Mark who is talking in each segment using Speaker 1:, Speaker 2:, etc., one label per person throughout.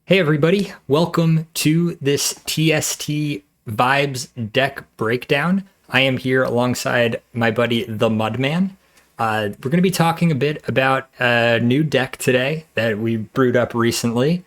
Speaker 1: Hey everybody, welcome to this TST Vibes deck breakdown. I am here alongside my buddy the Mudman. We're going to be talking a bit about a new deck today that we brewed up recently.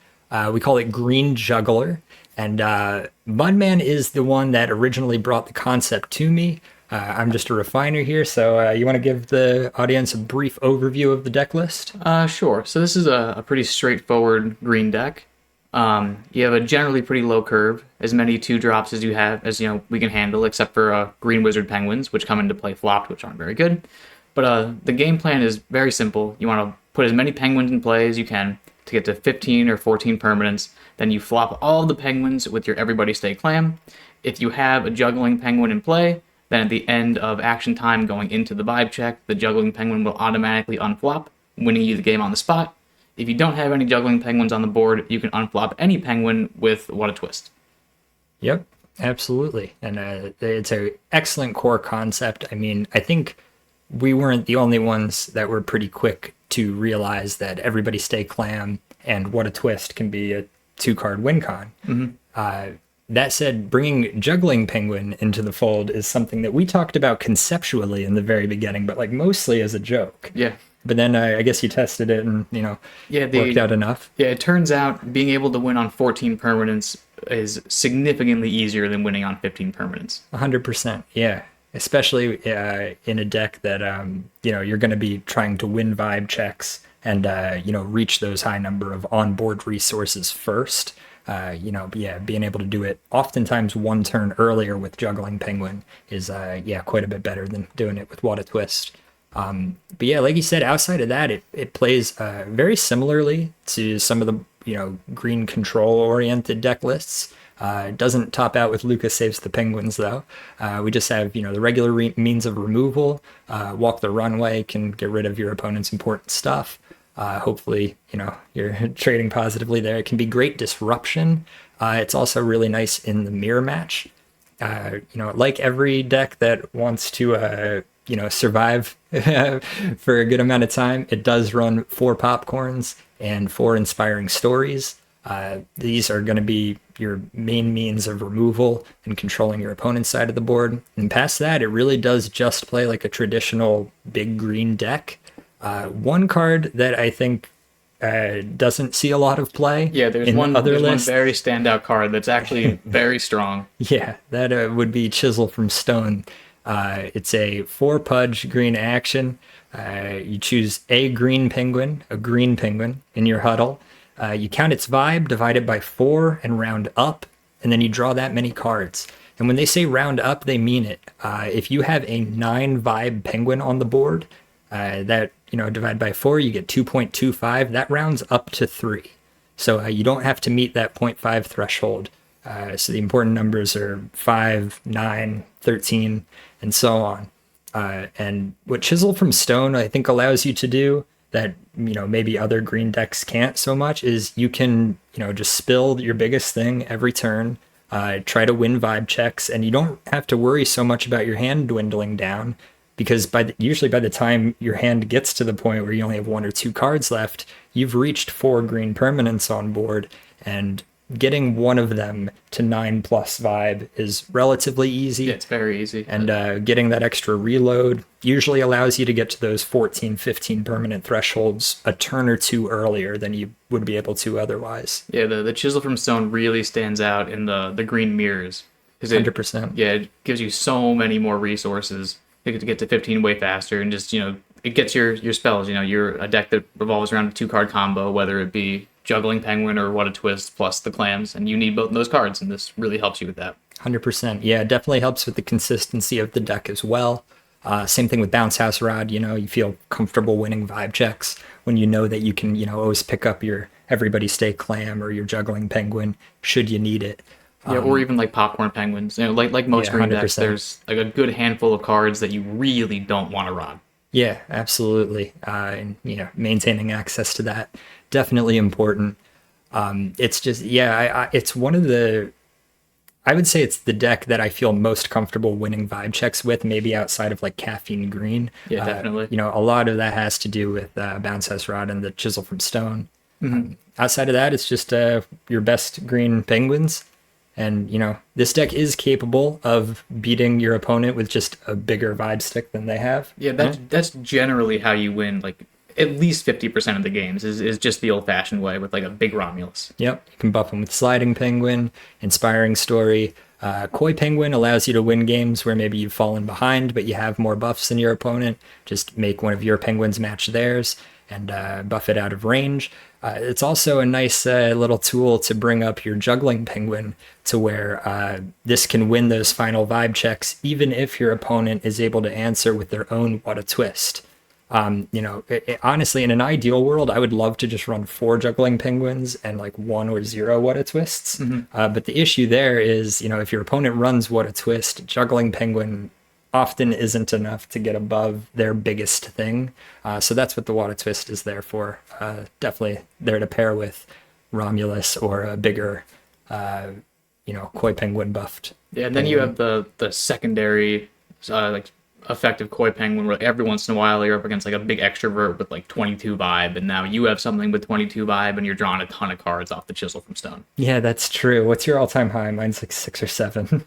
Speaker 1: We call it Green Juggler, and Mudman is the one that originally brought the concept to me. I'm just a refiner here, so you want to give the audience a brief overview of the deck list?
Speaker 2: Sure. So this is a pretty straightforward green deck. You have a generally pretty low curve, as many 2-drops as you have, as we can handle, except for green wizard penguins, which come into play flopped, which aren't very good. But the game plan is very simple. You want to put as many penguins in play as you can to get to 15 or 14 permanents. Then you flop all the penguins with your EverybodyStayClam. If you have a juggling penguin in play, then at the end of action time going into the vibe check, the juggling penguin will automatically unflop, winning you the game on the spot. If you don't have any juggling penguins on the board, you can unflop any penguin with WhataTwist.
Speaker 1: Yep, absolutely. And it's an excellent core concept. I mean, I think we weren't the only ones that were pretty quick to realize that EverybodyStayClam and WhataTwist can be a 2-card win con. Mm-hmm. That said, bringing JugglingPenguin into the fold is something that we talked about conceptually in the very beginning, but mostly as a joke.
Speaker 2: Yeah.
Speaker 1: But then I guess you tested it and, worked out enough.
Speaker 2: Yeah, it turns out being able to win on 14 permanents is significantly easier than winning on 15 permanents.
Speaker 1: 100%, yeah. Especially in a deck that, you're going to be trying to win vibe checks and, reach those high number of onboard resources first. Being able to do it oftentimes one turn earlier with JugglingPenguin is, quite a bit better than doing it with WhataTwist. But yeah, like you said, outside of that, it plays very similarly to some of the green control oriented deck lists. It doesn't top out with Lucas Saves the Penguins though. We just have the regular means of removal. WalktheRunway can get rid of your opponent's important stuff. Hopefully you're trading positively there. It can be great disruption. It's also really nice in the mirror match. Like every deck that wants to survive for a good amount of time, it does run 4 popcorns and 4 inspiring stories. These are going to be your main means of removal and controlling your opponent's side of the board. And past that, it really does just play like a traditional big green deck. One card that I think doesn't see a lot of play.
Speaker 2: Yeah, there's one very standout card that's actually very strong.
Speaker 1: Yeah, that would be ChiselfromStone. It's a 4-pudge green action. You choose a green penguin in your huddle. You count its vibe, divide it by 4, and round up, and then you draw that many cards. And when they say round up, they mean it. If you have a 9 vibe penguin on the board, that divide by 4, you get 2.25. That rounds up to 3. So you don't have to meet that 0.5 threshold. So the important numbers are 5, 9, 13, and so on. And what ChiselfromStone, I think, allows you to do that, maybe other green decks can't so much is you can, just spill your biggest thing every turn, try to win vibe checks, and you don't have to worry so much about your hand dwindling down because usually by the time your hand gets to the point where you only have 1 or 2 cards left, you've reached 4 green permanents on board, and getting one of them to 9+ vibe is relatively easy.
Speaker 2: Yeah, it's very easy.
Speaker 1: And getting that extra reload usually allows you to get to those 14, 15 permanent thresholds a turn or 2 earlier than you would be able to otherwise.
Speaker 2: Yeah, the Chiselfromstone really stands out in the green mirrors.
Speaker 1: 100%.
Speaker 2: Yeah, it gives you so many more resources to get to 15 way faster, and just, it gets your spells. You're a deck that revolves around a 2-card combo, whether it be JugglingPenguin or WhataTwist plus the clams, and you need both of those cards, and this really helps you with that.
Speaker 1: 100%. Yeah, it definitely helps with the consistency of the deck as well. Same thing with BounceHouseRod. You feel comfortable winning vibe checks when you know that you can, always pick up your EverybodyStayClam or your JugglingPenguin should you need it.
Speaker 2: Yeah, or even like PopcornPenguins. Like most green decks, there's a good handful of cards that you really don't want to rod.
Speaker 1: Yeah, absolutely. And maintaining access to that, definitely important. It's just, it's one of the, I would say it's the deck that I feel most comfortable winning vibe checks with, maybe outside of Caffeine Green.
Speaker 2: Yeah, definitely.
Speaker 1: A lot of that has to do with BounceHouseRod and the Chiselfromstone. Mm-hmm. Outside of that, it's just your best green penguins. And, this deck is capable of beating your opponent with just a bigger vibe stick than they have.
Speaker 2: Yeah, that's generally how you win, like, at least 50% of the games is just the old-fashioned way with, like, a big Romulus.
Speaker 1: Yep, you can buff them with SlidingPenguin, InspiringStory. KoiPenguin allows you to win games where maybe you've fallen behind, but you have more buffs than your opponent. Just make one of your penguins match theirs and buff it out of range. It's also a nice little tool to bring up your JugglingPenguin to where this can win those final vibe checks, even if your opponent is able to answer with their own WhataTwist. Honestly, in an ideal world, I would love to just run 4 JugglingPenguins and like 1 or 0 WhataTwists. But the issue there is, if your opponent runs WhataTwist, JugglingPenguin often isn't enough to get above their biggest thing. So that's what the WhataTwist is there for. Definitely there to pair with Romulus or a bigger, KoiPenguin buffed.
Speaker 2: Yeah, and then you have the secondary, like, effective KoiPenguin where every once in a while you're up against like a big extrovert with like 22 vibe, and now you have something with 22 vibe and you're drawing a ton of cards off the ChiselfromStone.
Speaker 1: Yeah, that's true. What's your all-time high? Mine's like 6 or 7.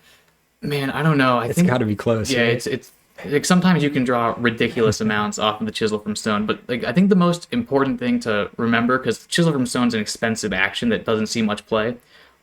Speaker 2: Man, I don't know.
Speaker 1: It's got to be close.
Speaker 2: Yeah,
Speaker 1: right?
Speaker 2: it's like sometimes you can draw ridiculous amounts off of the Chiselfromstone, but like I think the most important thing to remember, because Chiselfromstone's an expensive action that doesn't see much play.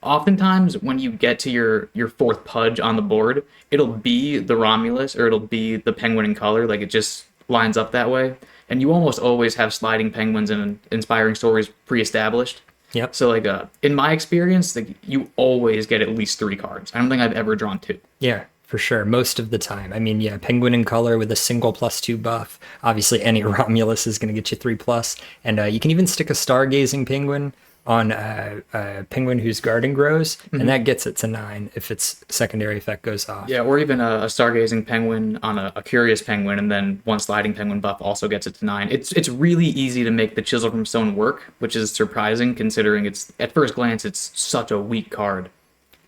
Speaker 2: Oftentimes, when you get to your 4th pudge on the board, it'll be the Romulus or it'll be the PenguinInColor. Like, it just lines up that way. And you almost always have SlidingPenguins and Inspiring Stories pre-established.
Speaker 1: Yep.
Speaker 2: So, like, in my experience, like, you always get at least 3 cards. I don't think I've ever drawn 2.
Speaker 1: Yeah, for sure. Most of the time. I mean, yeah, PenguinInColor with a single +2 buff. Obviously, any Romulus is going to get you 3+. And you can even stick a StargazingPenguin on PenguinWhoseGardenGrows, and that gets it to 9 if its secondary effect goes off.
Speaker 2: Yeah, or even a StargazingPenguin on a CuriousPenguin, and then one SlidingPenguin buff also gets it to 9. It's really easy to make the Chiselfromstone work, which is surprising considering it's, at first glance, it's such a weak card.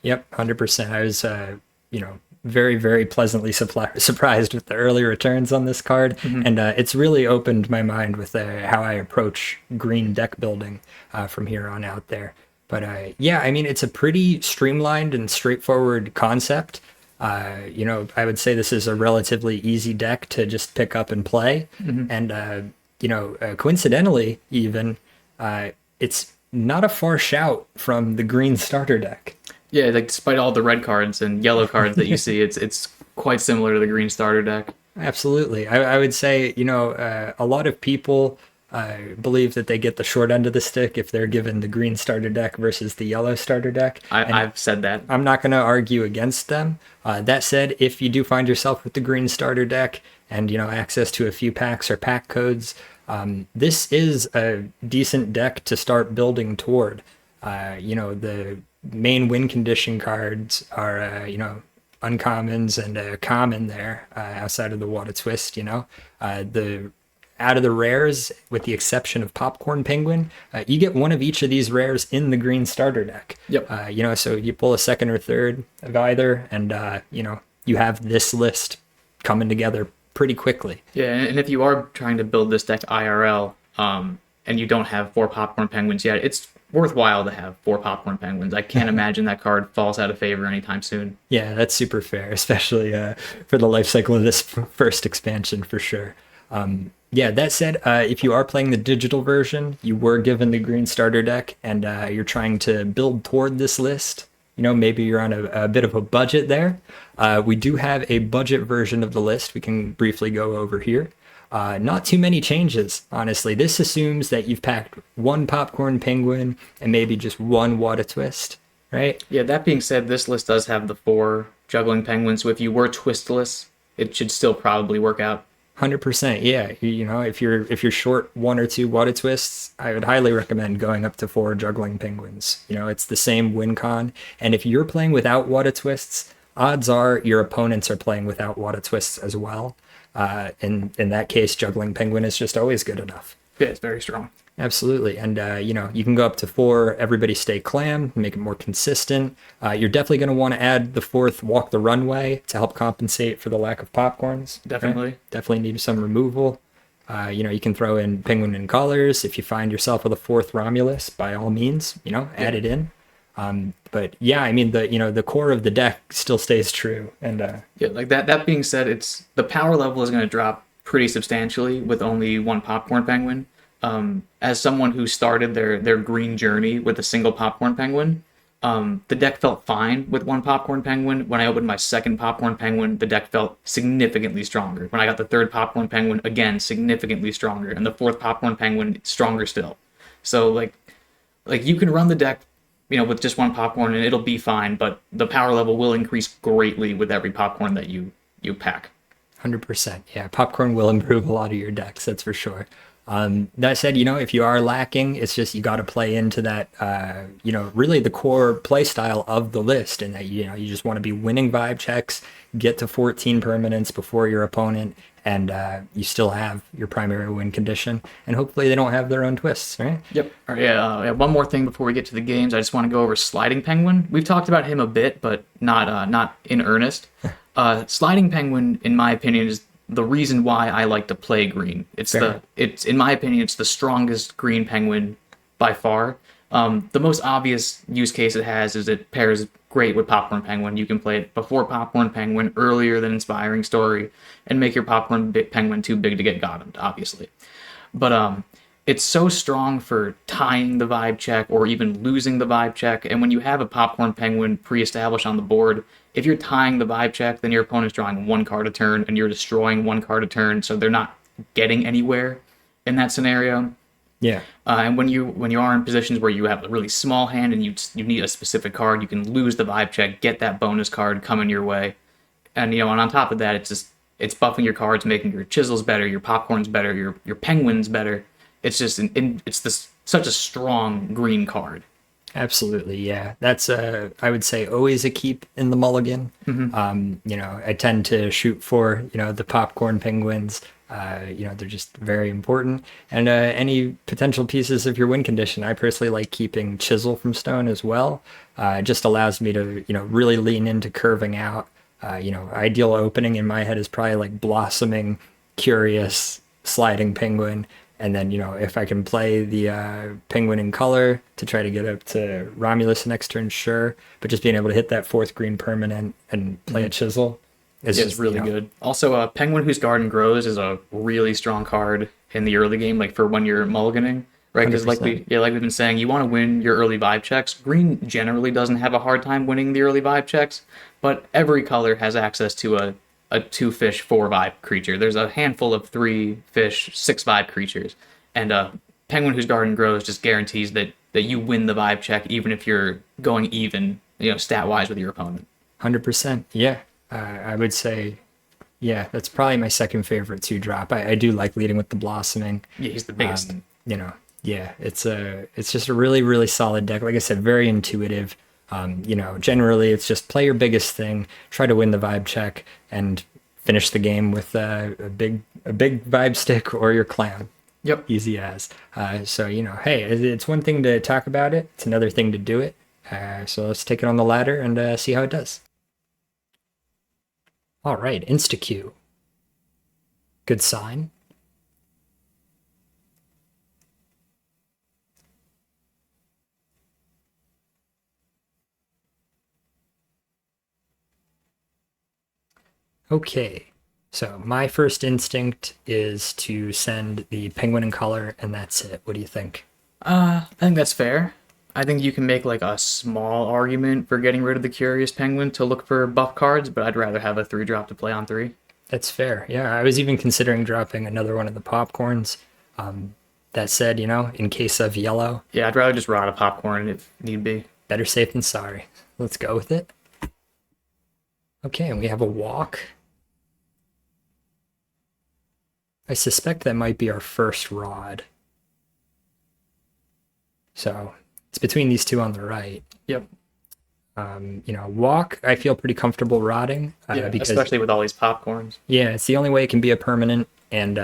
Speaker 1: Yep, 100%. I was, very, very pleasantly surprised with the early returns on this card. And it's really opened my mind with how I approach green deck building from here on out there. But yeah, I mean, it's a pretty streamlined and straightforward concept. I would say this is a relatively easy deck to just pick up and play. And, coincidentally, even, it's not a far shout from the green starter deck.
Speaker 2: Yeah, like despite all the red cards and yellow cards that you see, it's quite similar to the green starter deck.
Speaker 1: Absolutely. I would say, a lot of people believe that they get the short end of the stick if they're given the green starter deck versus the yellow starter deck.
Speaker 2: I've said that.
Speaker 1: I'm not going to argue against them. That said, if you do find yourself with the green starter deck and, access to a few packs or pack codes, this is a decent deck to start building toward. The main win condition cards are, uncommons and common there outside of the WhataTwist, the out of the rares, with the exception of PopcornPenguin, you get one of each of these rares in the green starter deck.
Speaker 2: Yep.
Speaker 1: So you pull a second or third of either, and, you have this list coming together pretty quickly.
Speaker 2: Yeah, and if you are trying to build this deck IRL, and you don't have 4 PopcornPenguins yet, it's worthwhile to have 4 PopcornPenguins. I can't imagine that card falls out of favor anytime soon.
Speaker 1: Yeah, that's super fair, especially for the life cycle of this first expansion, for sure. Yeah, that said, if you are playing the digital version, you were given the green starter deck, and you're trying to build toward this list, maybe you're on a bit of a budget there. We do have a budget version of the list we can briefly go over here. Not too many changes, honestly. This assumes that you've packed 1 PopcornPenguin and maybe just 1 WhataTwist, right?
Speaker 2: Yeah, that being said, this list does have the 4 JugglingPenguins, so if you were twistless, it should still probably work out.
Speaker 1: 100%, yeah. If you're short 1 or 2 WhataTwists, I would highly recommend going up to 4 JugglingPenguins. It's the same win con, and if you're playing without WhataTwists, odds are your opponents are playing without WhataTwists as well. In that case, JugglingPenguin is just always good enough.
Speaker 2: Yeah, it's very strong.
Speaker 1: Absolutely. And, you can go up to 4 EverybodyStayClam, make it more consistent. You're definitely going to want to add the 4th WalktheRunway to help compensate for the lack of popcorns.
Speaker 2: Definitely.
Speaker 1: Right? Definitely need some removal. You can throw in PenguinInColors. If you find yourself with a 4th Romulus, by all means, add it in. But yeah, I mean, the core of the deck still stays true. And
Speaker 2: Yeah, like that being said, it's the power level is going to drop pretty substantially with only one popcorn penguin. As someone who started their green journey with a single popcorn penguin, the deck felt fine with one popcorn penguin. When I opened my second popcorn penguin, the deck felt significantly stronger. When I got the third popcorn penguin, again significantly stronger, and the fourth popcorn penguin stronger still. So like you can run the deck, with just one popcorn and it'll be fine, but the power level will increase greatly with every popcorn that you pack.
Speaker 1: 100%. Yeah, popcorn will improve a lot of your decks, that's for sure. That said, if you are lacking, it's just you got to play into that, really the core play style of the list, and that you just want to be winning vibe checks, get to 14 permanents before your opponent, and you still have your primary win condition, and hopefully they don't have their own twists, right?
Speaker 2: Yep. All right, yeah. One more thing before we get to the games, I just want to go over SlidingPenguin. We've talked about him a bit, but not in earnest. SlidingPenguin, in my opinion, is the reason why I like to play green. It's in my opinion, it's the strongest green penguin by far. The most obvious use case it has is it pairs great with Popcorn Penguin. You can play it before Popcorn Penguin, earlier than Inspiring Story, and make your Popcorn Penguin too big to get gothamed, obviously. But it's so strong for tying the vibe check or even losing the vibe check. And when you have a Popcorn Penguin pre-established on the board, if you're tying the vibe check, then your opponent's drawing one card a turn and you're destroying one card a turn, so they're not getting anywhere in that scenario.
Speaker 1: Yeah.
Speaker 2: And when you are in positions where you have a really small hand and you need a specific card, you can lose the vibe check, get that bonus card coming your way, and and on top of that, it's buffing your cards, making your chisels better, your popcorns better, your penguins better. It's just such a strong green card.
Speaker 1: Absolutely, yeah. That's I would say always a keep in the mulligan. I tend to shoot for the popcorn penguins. They're just very important. And any potential pieces of your win condition, I personally like keeping ChiselfromStone as well. It just allows me to really lean into curving out. Ideal opening in my head is probably like blossoming, curious, sliding penguin. And then, if I can play the PenguinInColor to try to get up to Romulus next turn, sure. But just being able to hit that fourth green permanent and play a chisel is just
Speaker 2: really good. Also, PenguinWhoseGardenGrows is a really strong card in the early game, like for when you're mulliganing, right? Because like we've been saying, you want to win your early vibe checks. Green generally doesn't have a hard time winning the early vibe checks, but every color has access to a 2-fish, 4-vibe creature. There's a handful of 3-fish, 6-vibe creatures. And PenguinWhoseGardenGrows just guarantees that you win the vibe check, even if you're going even, stat-wise with your opponent.
Speaker 1: 100%. Yeah. I would say, yeah, that's probably my second favorite 2-drop. I do like leading with the blossoming.
Speaker 2: Yeah, he's the biggest.
Speaker 1: Yeah, it's just a really, really solid deck. Like I said, very intuitive. Generally it's just play your biggest thing, try to win the vibe check, and finish the game with a big vibe stick or your clown.
Speaker 2: Yep.
Speaker 1: Easy as. Hey, it's one thing to talk about it. It's another thing to do it. So let's take it on the ladder and see how it does. All right, insta-Q. Good sign. Okay, so my first instinct is to send the PenguinInColor, and that's it. What do you think?
Speaker 2: I think that's fair. I think you can make like a small argument for getting rid of the CuriousPenguin to look for buff cards, but I'd rather have a 3-drop to play on 3.
Speaker 1: That's fair. Yeah, I was even considering dropping another one of the popcorns. That said, in case of yellow.
Speaker 2: Yeah, I'd rather just rot a popcorn if need be.
Speaker 1: Better safe than sorry. Let's go with it. Okay, and we have a walk. I suspect that might be our first rod. So it's between these two on the right.
Speaker 2: Yep.
Speaker 1: Walk, I feel pretty comfortable rodding.
Speaker 2: Because, especially with all these popcorns.
Speaker 1: Yeah, it's the only way it can be a permanent. And,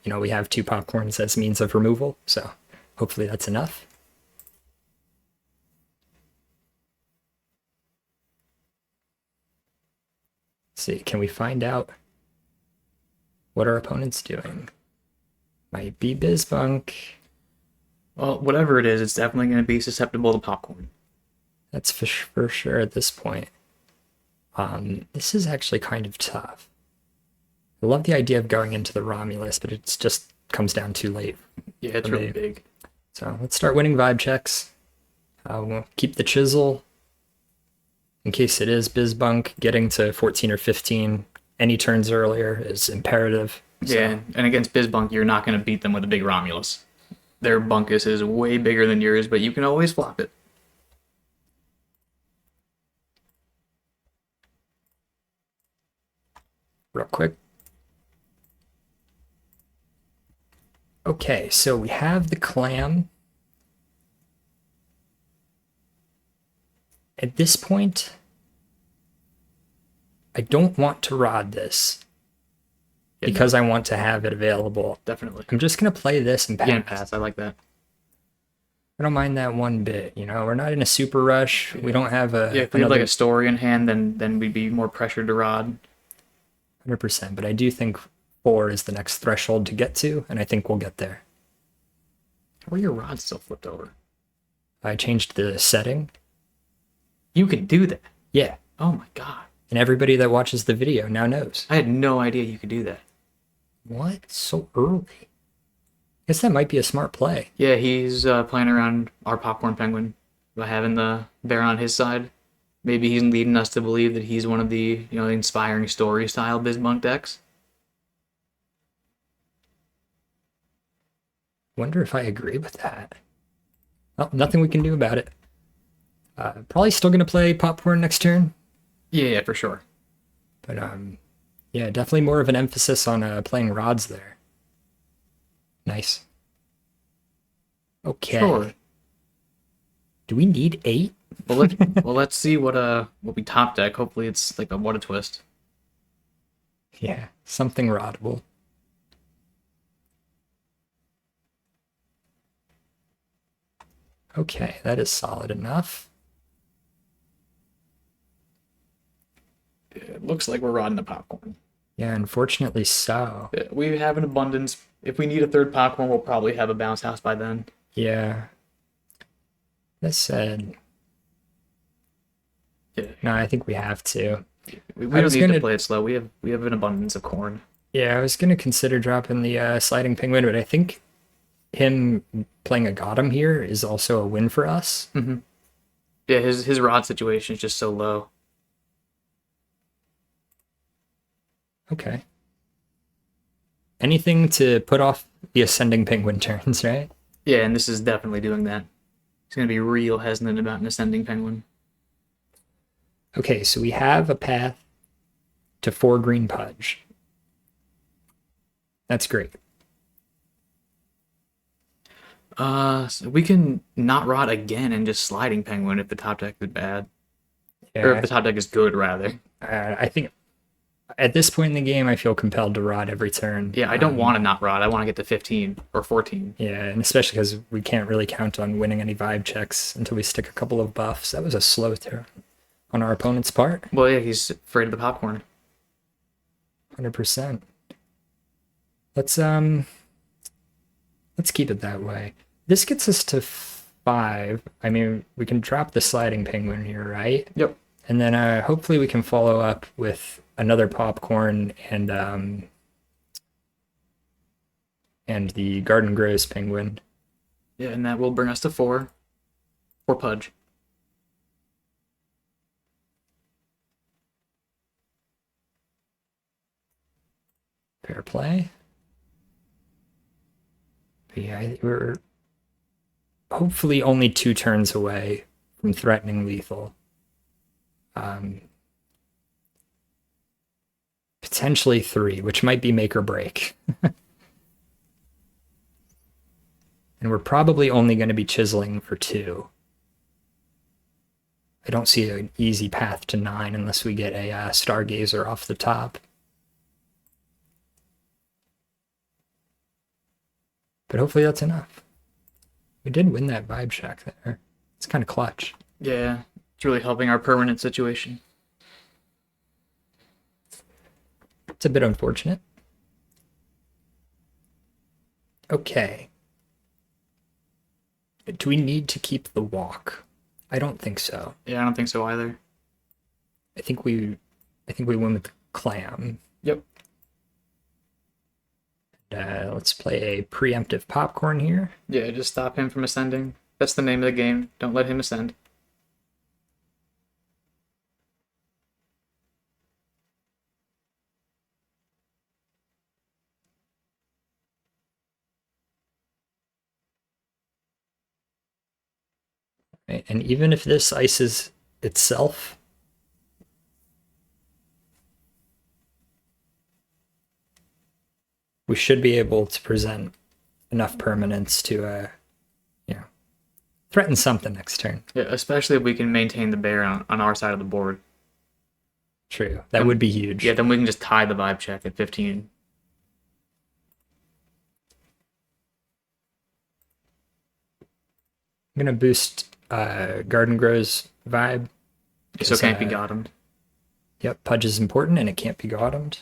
Speaker 1: we have 2 popcorns as means of removal. So hopefully that's enough. Let's see, can we find out what our opponent's doing? Might be Bizbunk.
Speaker 2: Well, whatever it is, it's definitely going to be susceptible to popcorn.
Speaker 1: That's for sure at this point. This is actually kind of tough. I love the idea of going into the Romulus, but it just comes down too late.
Speaker 2: Yeah, it's really big.
Speaker 1: So let's start winning vibe checks. We'll keep the chisel in case it is Bizbunk. Getting to 14 or 15 any turns earlier is imperative.
Speaker 2: Yeah, and against Bizbunk, you're not going to beat them with a big Romulus. Their bunkus is way bigger than yours, but you can always flop it.
Speaker 1: Real quick. Okay, so we have the clam. At this point, I don't want to rod this because I want to have it available.
Speaker 2: Definitely.
Speaker 1: I'm just going to play this and pass.
Speaker 2: Yeah, pass. I like that.
Speaker 1: I don't mind that one bit. You know, we're not in a super rush. We don't have a...
Speaker 2: Yeah, if we had like a story in hand, then we'd be more pressured to rod.
Speaker 1: 100%, but I do think 4 is the next threshold to get to, and I think we'll get there.
Speaker 2: How are your rods still flipped over?
Speaker 1: I changed the setting.
Speaker 2: You can do that?
Speaker 1: Yeah.
Speaker 2: Oh my god.
Speaker 1: And everybody that watches the video now knows.
Speaker 2: I had no idea you could do that.
Speaker 1: What? So early? Guess that might be a smart play.
Speaker 2: Yeah, he's playing around our PopcornPenguin by having the bear on his side. Maybe he's leading us to believe that he's one of the, inspiring story style Bizbunk decks.
Speaker 1: Wonder if I agree with that. Well, nothing we can do about it. Probably still going to play Popcorn next turn.
Speaker 2: Yeah, for sure.
Speaker 1: But, yeah, definitely more of an emphasis on playing rods there. Nice. Okay.
Speaker 2: Sure.
Speaker 1: Do we need 8?
Speaker 2: Well, let's see what we top deck. Hopefully it's like a WhataTwist.
Speaker 1: Yeah, something roddable. Okay, that is solid enough.
Speaker 2: It looks like we're rodding the popcorn.
Speaker 1: Yeah, unfortunately so.
Speaker 2: We have an abundance. If we need a third popcorn, we'll probably have a bounce house by then.
Speaker 1: Yeah. That said...
Speaker 2: Yeah.
Speaker 1: No, I think we have to.
Speaker 2: We don't need to play it slow. We have an abundance of corn.
Speaker 1: Yeah, I was going to consider dropping the Sliding Penguin, but I think him playing a Gotham here is also a win for us.
Speaker 2: Mm-hmm. Yeah, his rod situation is just so low.
Speaker 1: Okay. Anything to put off the Ascending Penguin turns, right?
Speaker 2: Yeah, and this is definitely doing that. He's going to be real hesitant about an Ascending Penguin.
Speaker 1: Okay, so we have a path to 4 green pudge. That's great.
Speaker 2: So we can not rod again and just Sliding Penguin if the top deck is bad.
Speaker 1: Yeah,
Speaker 2: or if the top deck is good, rather.
Speaker 1: I think at this point in the game, I feel compelled to rod every turn.
Speaker 2: Yeah, I don't want to not rod. I want to get to 15 or 14.
Speaker 1: Yeah, and especially because we can't really count on winning any vibe checks until we stick a couple of buffs. That was a slow turn on our opponent's part.
Speaker 2: Well, yeah, he's afraid of the popcorn.
Speaker 1: 100%. Let's keep it that way. This gets us to 5. I mean, we can drop the Sliding Penguin here, right?
Speaker 2: Yep.
Speaker 1: And then hopefully we can follow up with another popcorn and the Garden Grows Penguin.
Speaker 2: Yeah, and that will bring us to 4. 4 pudge.
Speaker 1: Fair play. But yeah, we're hopefully only 2 turns away from threatening lethal. Potentially 3, which might be make or break. And we're probably only going to be chiseling for 2. I don't see an easy path to 9 unless we get a Stargazer off the top. But hopefully that's enough. We did win that vibe check there. It's kind of clutch.
Speaker 2: Yeah, it's really helping our permanent situation.
Speaker 1: It's a bit unfortunate. Okay. Do we need to keep the walk? I don't think so.
Speaker 2: Yeah, I don't think so either.
Speaker 1: I think we win with the clam.
Speaker 2: Yep.
Speaker 1: Let's play a preemptive popcorn here.
Speaker 2: Yeah, just stop him from ascending. That's the name of the game. Don't let him ascend.
Speaker 1: Right? And even if this ices itself, we should be able to present enough permanence to, threaten something next turn.
Speaker 2: Yeah, especially if we can maintain the bear on our side of the board.
Speaker 1: True. That would be huge.
Speaker 2: Yeah, then we can just tie the vibe check at 15.
Speaker 1: I'm going to boost Garden Grows vibe.
Speaker 2: So can't be bottomed.
Speaker 1: Yep, Pudge is important and it can't be bottomed.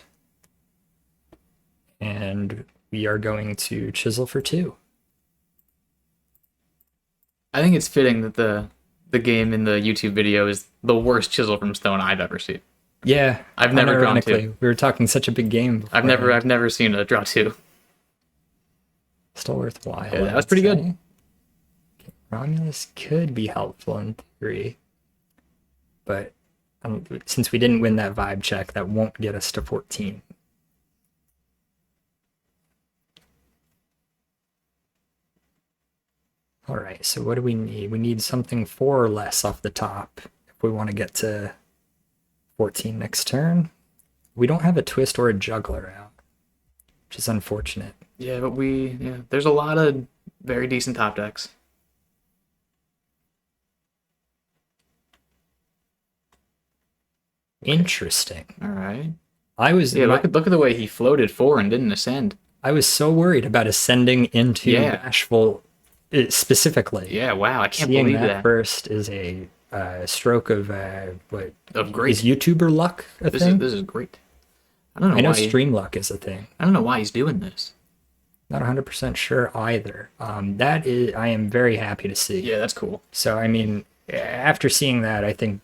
Speaker 1: And we are going to chisel for 2.
Speaker 2: I think it's fitting that the game in the YouTube video is the worst chisel from stone I've ever seen.
Speaker 1: Yeah,
Speaker 2: I've never drawn 2.
Speaker 1: We were talking such a big game before.
Speaker 2: I've never seen a draw 2.
Speaker 1: Still worthwhile.
Speaker 2: Yeah, that was pretty good.
Speaker 1: Okay, Romulus could be helpful in theory, but since we didn't win that vibe check, that won't get us to 14. All right, so what do we need? We need something 4 or less off the top if we want to get to 14 next turn. We don't have a twist or a juggler out, which is unfortunate.
Speaker 2: Yeah, but there's a lot of very decent top decks.
Speaker 1: Interesting.
Speaker 2: All right.
Speaker 1: Look
Speaker 2: at the way he floated 4 and didn't ascend.
Speaker 1: I was so worried about ascending into Bashful specifically.
Speaker 2: Yeah, wow, I can't
Speaker 1: Seeing
Speaker 2: believe
Speaker 1: that
Speaker 2: that.
Speaker 1: first is a stroke of
Speaker 2: great.
Speaker 1: Is YouTuber luck a thing?
Speaker 2: This is great. I don't know.
Speaker 1: I know
Speaker 2: why
Speaker 1: stream luck is a thing.
Speaker 2: I don't know why he's doing this.
Speaker 1: Not 100% sure either. I am very happy to see.
Speaker 2: Yeah, that's cool.
Speaker 1: So I mean, after seeing that, I think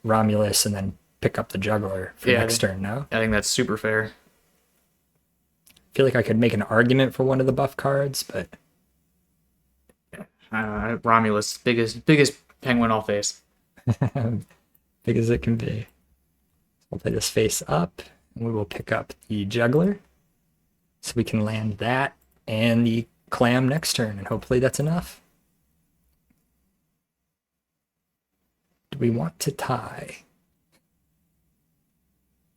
Speaker 1: Romulus and then pick up the juggler for next turn. No,
Speaker 2: I think that's super fair.
Speaker 1: I feel like I could make an argument for one of the buff cards, but
Speaker 2: Romulus, biggest penguin all face.
Speaker 1: big as it can be. We'll play this face up, and we will pick up the juggler, so we can land that and the clam next turn, and hopefully that's enough. Do we want to tie?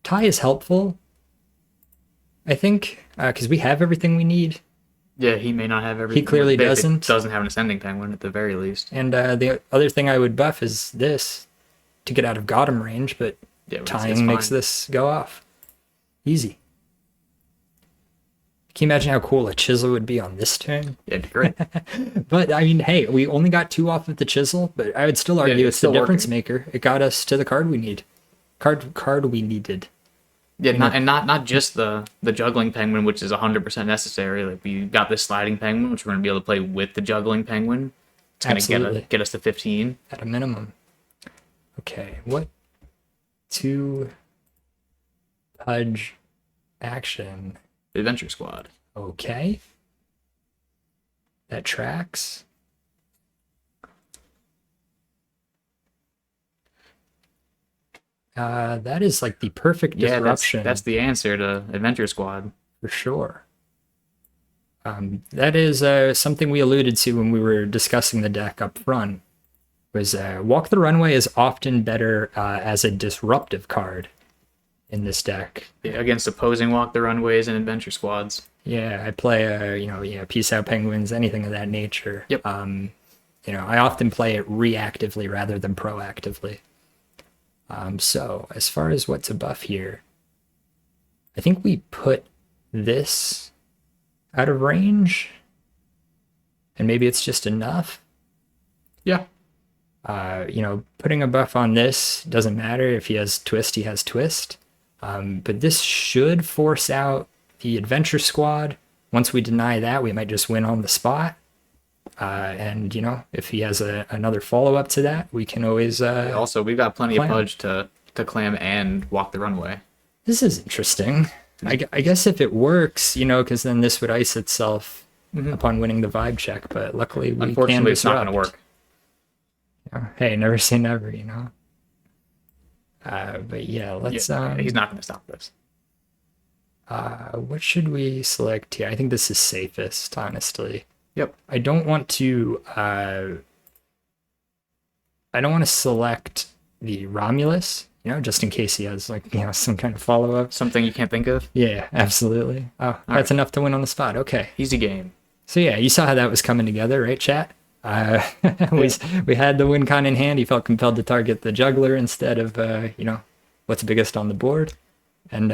Speaker 1: Tie is helpful, I think, because we have everything we need.
Speaker 2: Yeah, he may not have everything.
Speaker 1: He clearly doesn't.
Speaker 2: Doesn't have an ascending penguin at the very least.
Speaker 1: And the other thing I would buff is this to get out of Gotham range, but tying makes this go off. Easy. Can you imagine how cool a chisel would be on this turn?
Speaker 2: Yeah, it'd be great.
Speaker 1: But I mean, hey, we only got 2 off of the chisel, but I would still argue it's the difference maker. It got us to the card we need. Card we needed.
Speaker 2: Yeah, not just the juggling penguin, which is 100% necessary. Like we got this sliding penguin, which we're gonna be able to play with the juggling penguin. It's gonna get us to 15
Speaker 1: at a minimum. Okay, what 2 Pudge action?
Speaker 2: Adventure Squad.
Speaker 1: Okay, that tracks. That is like the perfect disruption.
Speaker 2: That's the answer to Adventure Squad.
Speaker 1: For sure. That is something we alluded to when we were discussing the deck up front, was WalktheRunway is often better as a disruptive card in this deck.
Speaker 2: Yeah, against opposing WalktheRunways and Adventure Squads.
Speaker 1: Yeah, I play, Peace Out Penguins, anything of that nature.
Speaker 2: Yep.
Speaker 1: I often play it reactively rather than proactively. So as far as what to buff here, I think we put this out of range, and maybe it's just enough.
Speaker 2: Yeah.
Speaker 1: Putting a buff on this doesn't matter. If he has twist, he has twist. But this should force out the Adventure Squad. Once we deny that, we might just win on the spot. And you know, if he has another follow up to that, we can always.
Speaker 2: Also, we've got plenty
Speaker 1: clam.
Speaker 2: of fudge to clam and walk the runway.
Speaker 1: This is interesting. I guess if it works, you know, because then this would ice itself upon winning the vibe check. But luckily, we
Speaker 2: Unfortunately,
Speaker 1: can
Speaker 2: it's not going to
Speaker 1: disrupt.
Speaker 2: work.
Speaker 1: Yeah. Hey, never say never, you know. But yeah, let's.
Speaker 2: He's not going to stop this.
Speaker 1: What should we select here? I think this is safest, honestly.
Speaker 2: Yep.
Speaker 1: I don't want to. I don't want to select the Romulus, you know, just in case he has like, you know, some kind of follow up.
Speaker 2: Something you can't think of?
Speaker 1: Yeah, absolutely. Oh, that's enough to win on the spot. Okay.
Speaker 2: Easy game.
Speaker 1: So yeah, you saw how that was coming together, right, chat? We had the win con in hand. He felt compelled to target the juggler instead of, you know, what's biggest on the board. And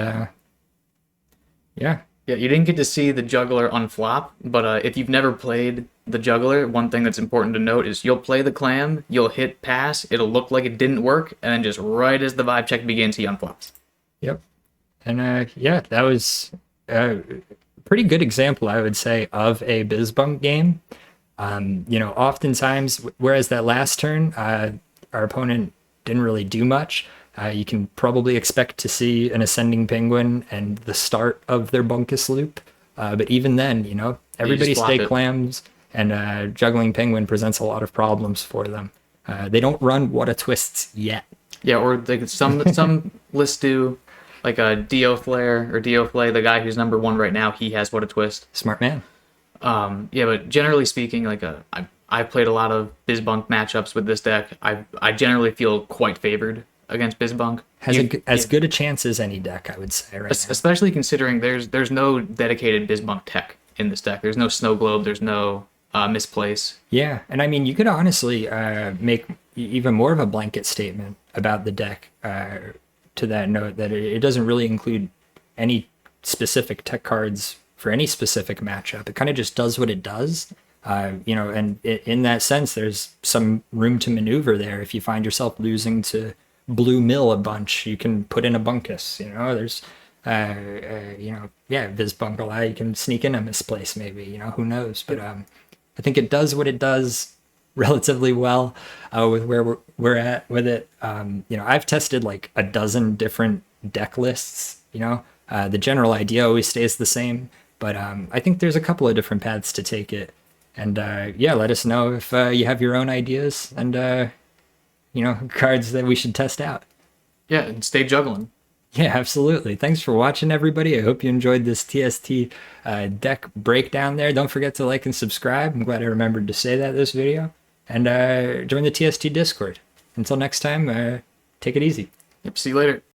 Speaker 1: yeah.
Speaker 2: Yeah, you didn't get to see the juggler on flop, but if you've never played the juggler, one thing that's important to note is you'll play the clam, you'll hit pass, it'll look like it didn't work, and then just right as the vibe check begins, he unflops.
Speaker 1: Yep. And yeah, that was a pretty good example, I would say, of a BizBump game. You know, oftentimes, whereas that last turn, our opponent didn't really do much. You can probably expect to see an ascending penguin and the start of their bunkus loop. But even then, you know, everybody stay clams, and juggling penguin presents a lot of problems for them. They don't run WhataTwists yet.
Speaker 2: Yeah, or like some lists do, like a Dio Flare or Dio Flay, the guy who's number 1 right now, he has WhataTwist.
Speaker 1: Smart man.
Speaker 2: Yeah, but generally speaking, like I've played a lot of BizBunk matchups with this deck. I generally feel quite favored against BizBunk.
Speaker 1: Has as good a chance as any deck, I would say, right now.
Speaker 2: Especially considering there's no dedicated BizBunk tech in this deck. There's no snow globe. There's no misplace.
Speaker 1: Yeah, and I mean, you could honestly make even more of a blanket statement about the deck to that note that it doesn't really include any specific tech cards for any specific matchup. It kind of just does what it does. You know, and in that sense, there's some room to maneuver there. If you find yourself losing to blue mill a bunch, you can put in a bunkus. You know, there's you know, yeah, BizBunk allow you can sneak in a misplace maybe, you know, who knows. But I think it does what it does relatively well with where we're at with it. You know, I've tested like a dozen different deck lists, you know. The general idea always stays the same, but I think there's a couple of different paths to take it. And yeah, let us know if you have your own ideas and you know, cards that we should test out.
Speaker 2: Yeah, and stay juggling.
Speaker 1: Yeah, absolutely. Thanks for watching, everybody. I hope you enjoyed this TST deck breakdown there. Don't forget to like and subscribe. I'm glad I remembered to say that this video. And join the TST Discord. Until next time, take it easy.
Speaker 2: Yep, see you later.